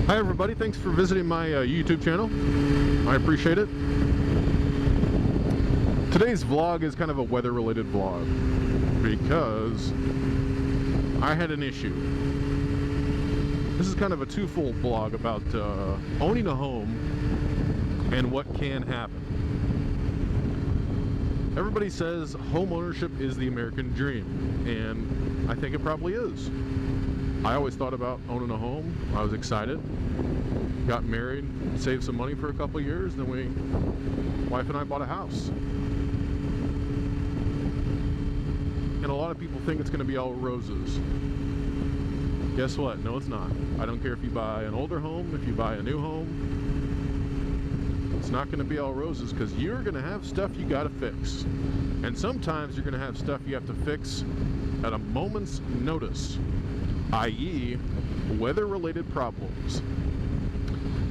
Hi everybody, thanks for visiting my YouTube channel. I appreciate it. Today's vlog is kind of a weather-related vlog because I had an issue. This is kind of a twofold vlog about owning a home and what can happen. Everybody says home ownership is the American dream, and I think it probably is. I always thought about owning a home. I was excited. Got married, saved some money for a couple of years, then wife and I bought a house. And a lot of people think it's going to be all roses. Guess what? No, it's not. I don't care if you buy an older home, if you buy a new home. It's not going to be all roses because you're going to have stuff you got to fix. And sometimes you're going to have stuff you have to fix at a moment's notice, i.e., weather-related problems.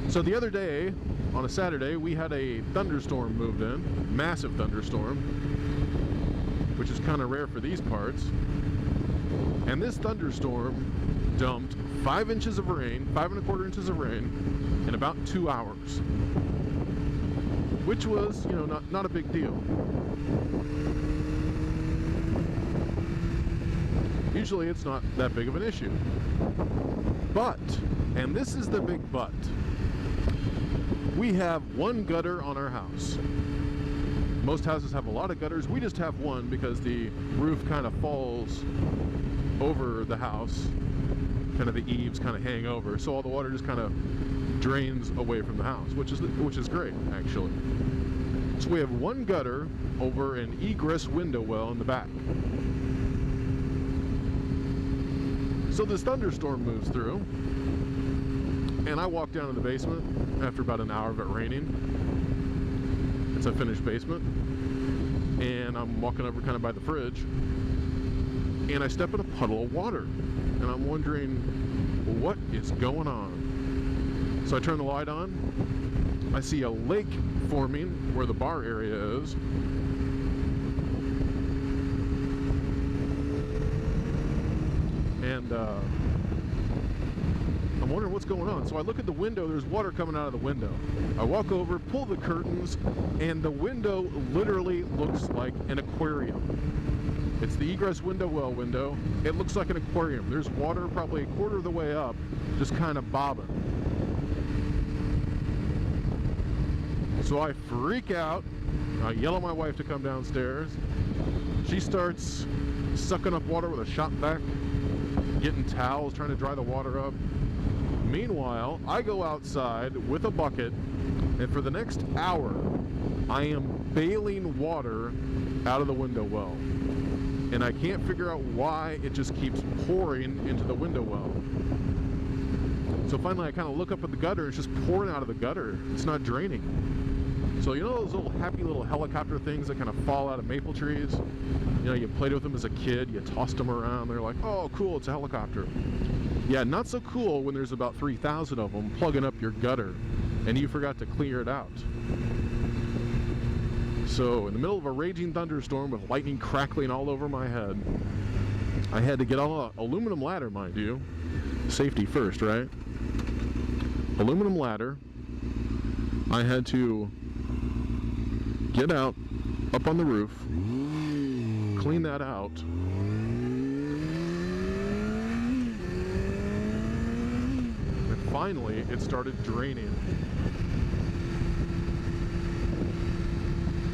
So the other day, on a Saturday, we had a thunderstorm moved in, massive thunderstorm, which is kind of rare for these parts. And this thunderstorm dumped 5 inches of rain, 5¼ inches of rain, in about 2 hours, which was, not a big deal. Usually it's not that big of an issue. But, and this is the big but, we have one gutter on our house. Most houses have a lot of gutters. We just have one because the roof kind of falls over the house. Kind of the eaves kind of hang over, so all the water just kind of drains away from the house, which is great, actually. So we have one gutter over an egress window well in the back. So this thunderstorm moves through, and I walk down to the basement after about an hour of it raining. It's a finished basement, and I'm walking over kind of by the fridge, and I step in a puddle of water, and I'm wondering what is going on. So I turn the light on. I see a lake forming where the bar area is. And I'm wondering what's going on. So I look at the window, there's water coming out of the window. I walk over, pull the curtains, and the window literally looks like an aquarium. It's the egress window well window. It looks like an aquarium. There's water probably a quarter of the way up, just kind of bobbing. So I freak out. I yell at my wife to come downstairs. She starts sucking up water with a shop vac, getting towels, trying to dry the water up. Meanwhile, I go outside with a bucket, and for the next hour, I am bailing water out of the window well. And I can't figure out why it just keeps pouring into the window well. So finally I kind of look up at the gutter, it's just pouring out of the gutter. It's not draining. So those little happy little helicopter things that kind of fall out of maple trees? You played with them as a kid, you tossed them around, they're like, oh cool, it's a helicopter. Yeah, not so cool when there's about 3,000 of them plugging up your gutter and you forgot to clear it out. So in the middle of a raging thunderstorm with lightning crackling all over my head, I had to get on an aluminum ladder, mind you. Safety first, right? Aluminum ladder. I had to get out, up on the roof, clean that out, and finally it started draining.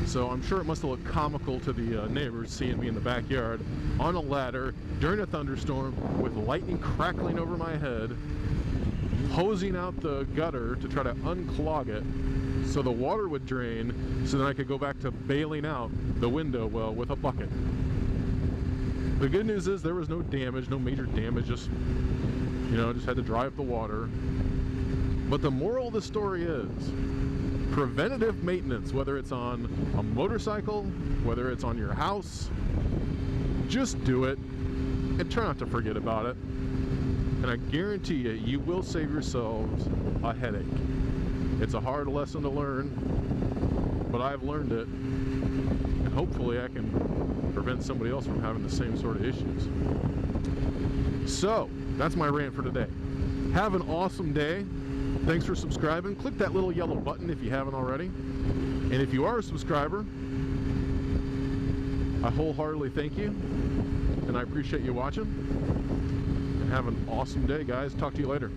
So I'm sure it must have looked comical to the neighbors seeing me in the backyard on a ladder during a thunderstorm with lightning crackling over my head, hosing out the gutter to try to unclog it so the water would drain, so then I could go back to bailing out the window well with a bucket. The good news is there was no damage, no major damage, just had to dry up the water. But the moral of the story is, preventative maintenance, whether it's on a motorcycle, whether it's on your house, just do it and try not to forget about it. And I guarantee you will save yourselves a headache. It's a hard lesson to learn, but I've learned it, and hopefully I can prevent somebody else from having the same sort of issues. So, that's my rant for today. Have an awesome day. Thanks for subscribing. Click that little yellow button if you haven't already. And if you are a subscriber, I wholeheartedly thank you, and I appreciate you watching. And have an awesome day, guys. Talk to you later.